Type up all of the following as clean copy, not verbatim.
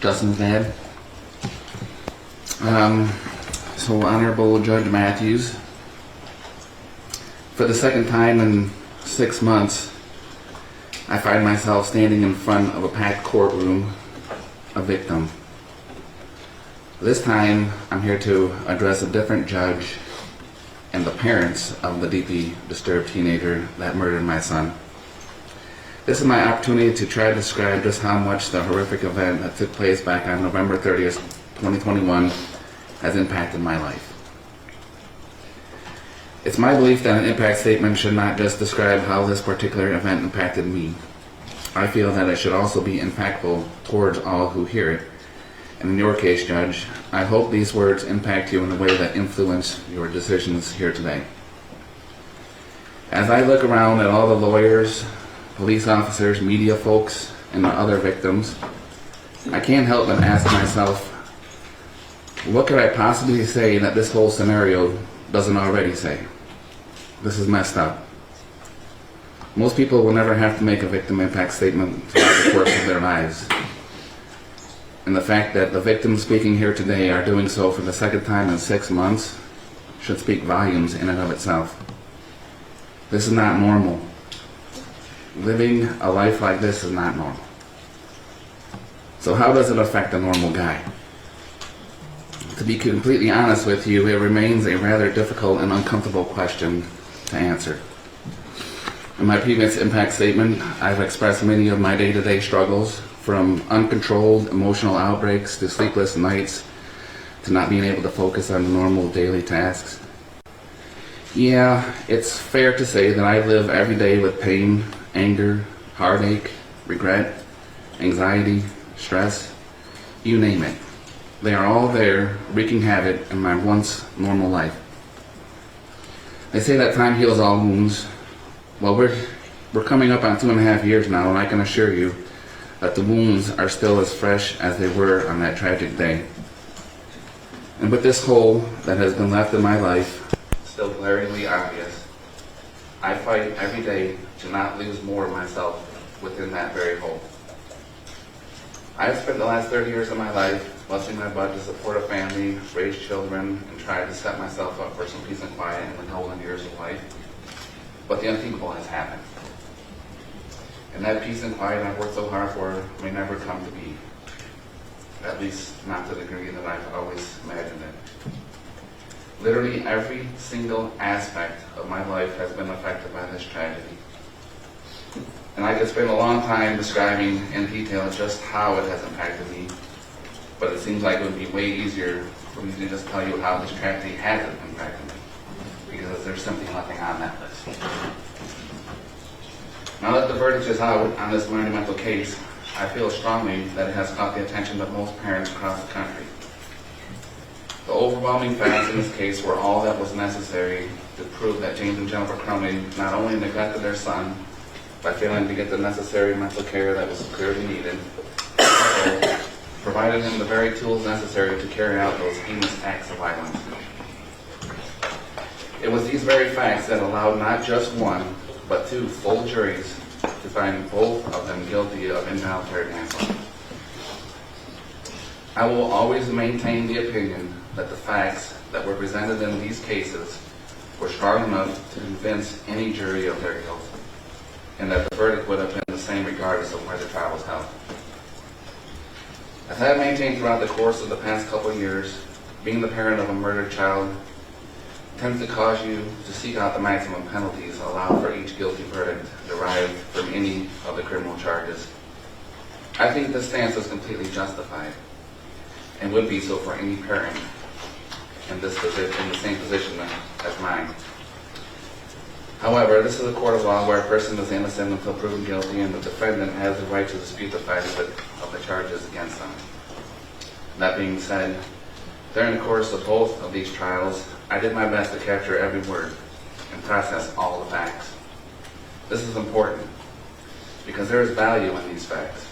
Justin's dad. So Honorable Judge Matthews, for the second time in 6 months, I find myself standing in front of a packed courtroom, a victim. This time, I'm here to address a different judge and the parents of the deeply disturbed teenager that murdered my son. This is my opportunity to try to describe just how much the horrific event that took place back on November 30th, 2021 has impacted my life. It's my belief that an impact statement should not just describe how this particular event impacted me. I feel that it should also be impactful towards all who hear it. And in your case, Judge, I hope these words impact you in a way that influence your decisions here today. As I look around at all the lawyers, police officers, media folks, and the other victims, I can't help but ask myself, what could I possibly say that this whole scenario doesn't already say? This is messed up. Most people will never have to make a victim impact statement throughout the course of their lives. And the fact that the victims speaking here today are doing so for the second time in 6 months should speak volumes in and of itself. This is not normal. Living a life like this is not normal. So how does it affect a normal guy? To be completely honest with you, it remains a rather difficult and uncomfortable question to answer. In my previous impact statement, I've expressed many of my day-to-day struggles, from uncontrolled emotional outbreaks to sleepless nights to not being able to focus on the normal daily tasks. Yeah, it's fair to say that I live every day with pain, anger, heartache, regret, anxiety, stress, you name it. They are all there, wreaking havoc in my once normal life. They say that time heals all wounds. Well, we're coming up on 2.5 years now, and I can assure you that the wounds are still as fresh as they were on that tragic day. And with this hole that has been left in my life still glaringly obvious, I fight every day to not lose more of myself within that very hole. I have spent the last 30 years of my life busting my butt to support a family, raise children, and try to set myself up for some peace and quiet in the golden years of life. But the unthinkable has happened. And that peace and quiet I've worked so hard for may never come to be. At least not to the degree that I've always imagined it. Literally every single aspect of my life has been affected by this tragedy. And I could spend a long time describing in detail just how it has impacted me, but it seems like it would be way easier for me to just tell you how this tragedy hasn't impacted me, because there's simply nothing on that list. Now that the verdict is out on this monumental case, I feel strongly that it has caught the attention of most parents across the country. The overwhelming facts in this case were all that was necessary to prove that James and Jennifer Crumbley not only neglected their son by failing to get the necessary mental care that was clearly needed, but provided him the very tools necessary to carry out those heinous acts of violence. It was these very facts that allowed not just one, but 2 full juries to find both of them guilty of involuntary manslaughter. I will always maintain the opinion that the facts that were presented in these cases were strong enough to convince any jury of their guilt, and that the verdict would have been the same regardless of where the trial was held. As I have maintained throughout the course of the past couple of years, being the parent of a murdered child tends to cause you to seek out the maximum penalties allowed for each guilty verdict derived from any of the criminal charges. I think this stance is completely justified, and would be so for any parent in the same position as mine. However, this is a court of law where a person is innocent until proven guilty, and the defendant has the right to dispute the facts of the charges against them. That being said, during the course of both of these trials, I did my best to capture every word and process all the facts. This is important because there is value in these facts,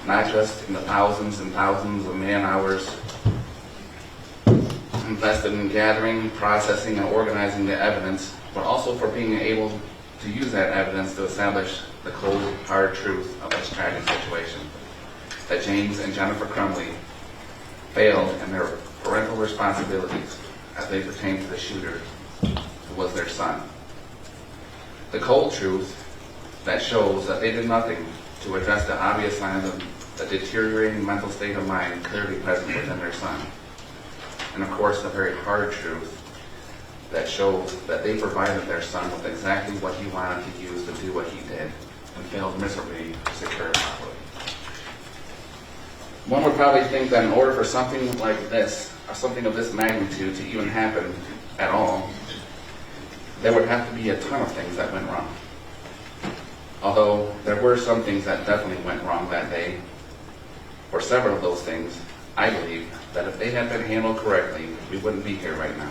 not just in the thousands and thousands of man-hours invested in gathering, processing, and organizing the evidence, but also for being able to use that evidence to establish the cold, hard truth of this tragic situation. that James and Jennifer Crumbley failed in their parental responsibilities as they pertain to the shooter, who was their son. The cold truth that shows that they did nothing to address the obvious signs of the deteriorating mental state of mind clearly present within their son. And of course, the very hard truth that shows that they provided their son with exactly what he wanted to use to do what he did, and failed miserably to secure it properly. One would probably think that in order for something like this, or something of this magnitude to even happen at all, there would have to be a ton of things that went wrong. Although there were some things that definitely went wrong that day, for several of those things, I believe that if they had been handled correctly, we wouldn't be here right now.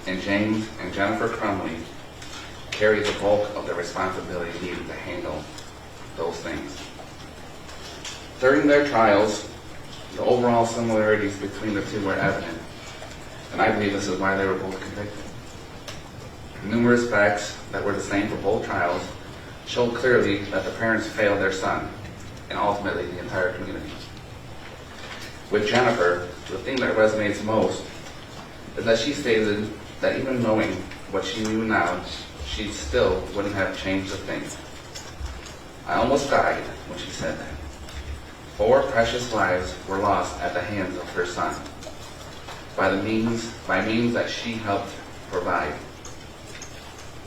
And James and Jennifer Crumbley carry the bulk of the responsibility needed to handle those things. During their trials, the overall similarities between the two were evident, and I believe this is why they were both convicted. Numerous facts that were the same for both trials showed clearly that the parents failed their son, and ultimately the entire community. With Jennifer, the thing that resonates most is that she stated that even knowing what she knew now, she still wouldn't have changed a thing. I almost died when she said that. 4 precious lives were lost at the hands of her son, by means that she helped provide.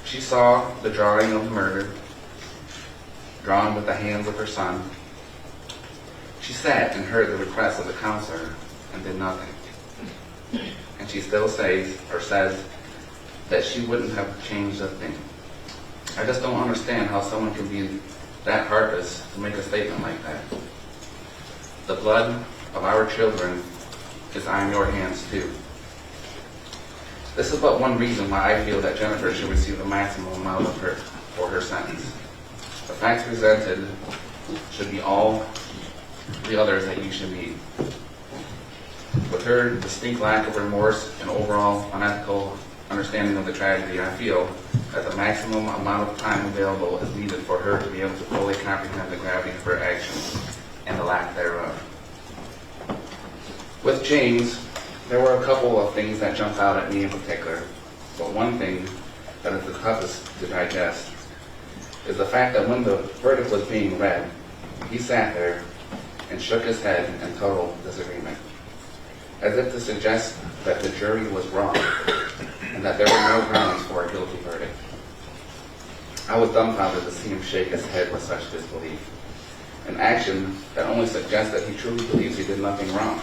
She saw the drawing of murder, drawn with the hands of her son. She sat and heard the request of the counselor and did nothing. And she still says that she wouldn't have changed a thing. I just don't understand how someone can be that heartless to make a statement like that. The blood of our children is on your hands too. This is but one reason why I feel that Jennifer should receive the maximum amount for her sentence. The facts presented should be all the others that you should need. With her distinct lack of remorse and overall unethical understanding of the tragedy, I feel that the maximum amount of time available is needed for her to be able to fully comprehend the gravity of her actions and the lack thereof. With James, there were a couple of things that jumped out at me in particular, but one thing that is the toughest to digest is the fact that when the verdict was being read, he sat there and shook his head in total disagreement, as if to suggest that the jury was wrong and that there were no grounds for a guilty verdict. I was dumbfounded to see him shake his head with such disbelief, an action that only suggests that he truly believes he did nothing wrong.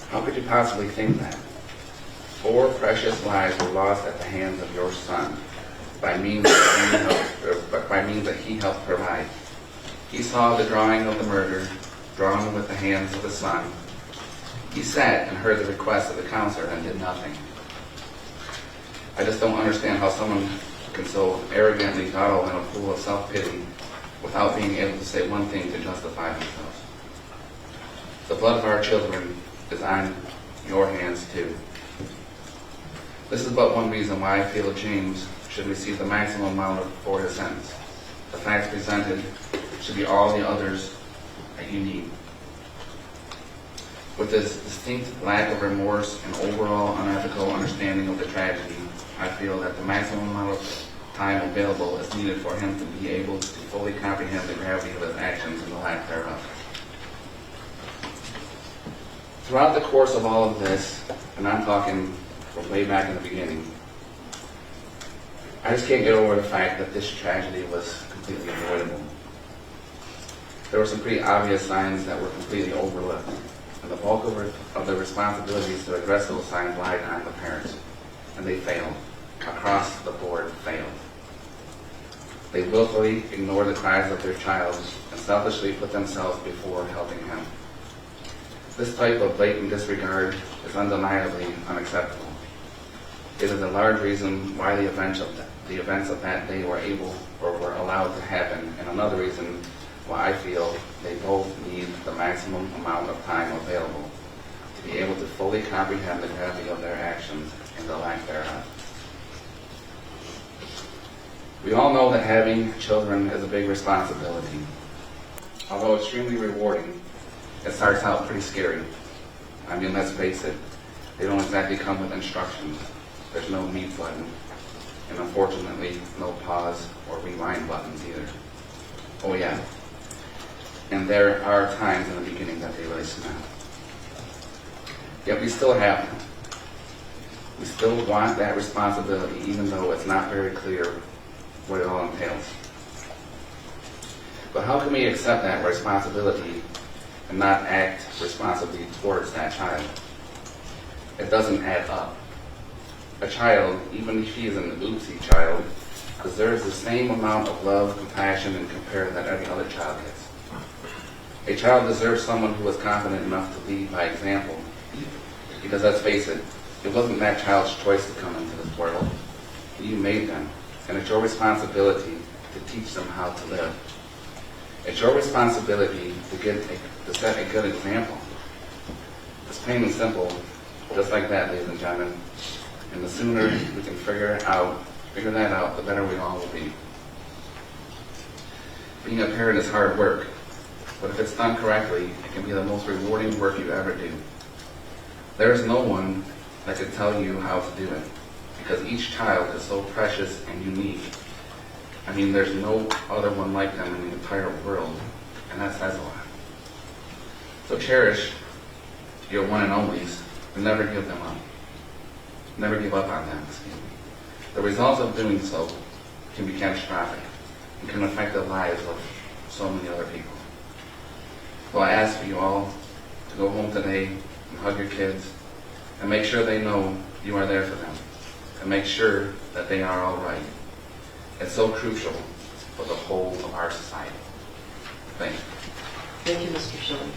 How could you possibly think that? 4 precious lives were lost at the hands of your son by means that he helped provide. He saw the drawing of the murder, drawn with the hands of the son. He sat and heard the request of the counselor and did nothing. I just don't understand how someone can so arrogantly dawdle in a pool of self-pity without being able to say one thing to justify themselves. The blood of our children is on your hands too. This is but one reason why I feel James should receive the maximum amount for his sentence. The facts presented should be all the others that you need. With this distinct lack of remorse and overall unethical understanding of the tragedy, I feel that the maximum amount of time available is needed for him to be able to fully comprehend the gravity of his actions and the lack thereof. Throughout the course of all of this, and I'm talking from way back in the beginning, I just can't get over the fact that this tragedy was completely avoidable. There were some pretty obvious signs that were completely overlooked, and the bulk of the responsibilities to address those signs lied on the parents, and they failed. Across the board, failed. They willfully ignored the cries of their child and selfishly put themselves before helping him. This type of blatant disregard is undeniably unacceptable. It is a large reason why the events of that day were were allowed to happen, and another reason why I feel they both need the maximum amount of time available to be able to fully comprehend the gravity of their actions and the lack thereof. We all know that having children is a big responsibility. although extremely rewarding, it starts out pretty scary. I mean, let's face it, they don't exactly come with instructions. There's no mute button, and unfortunately, no pause or rewind buttons either. Oh yeah, and there are times in the beginning that they really snap. Yet we still have them. We still want that responsibility, even though it's not very clear what it all entails. But how can we accept that responsibility and not act responsibly towards that child? It doesn't add up. A child, even if he is an oopsie child, deserves the same amount of love, compassion, and care that every other child gets. A child deserves someone who is confident enough to lead by example. Because let's face it, it wasn't that child's choice to come into this world. You made them, and it's your responsibility to teach them how to live. It's your responsibility to set a good example. It's plain and simple, just like that, ladies and gentlemen. And the sooner we can figure that out, the better we all will be. Being a parent is hard work, but if it's done correctly, it can be the most rewarding work you ever do. There is no one that can tell you how to do it, because each child is so precious and unique. I mean, there's no other one like them in the entire world, and that says a lot. So cherish your one and onlys, and never give them up. Never give up on them. The results of doing so can be catastrophic and can affect the lives of so many other people. So I ask for you all to go home today and hug your kids and make sure they know you are there for them, and make sure that they are all right. It's so crucial for the whole of our society. Thank you. Thank you, Mr. Shilling.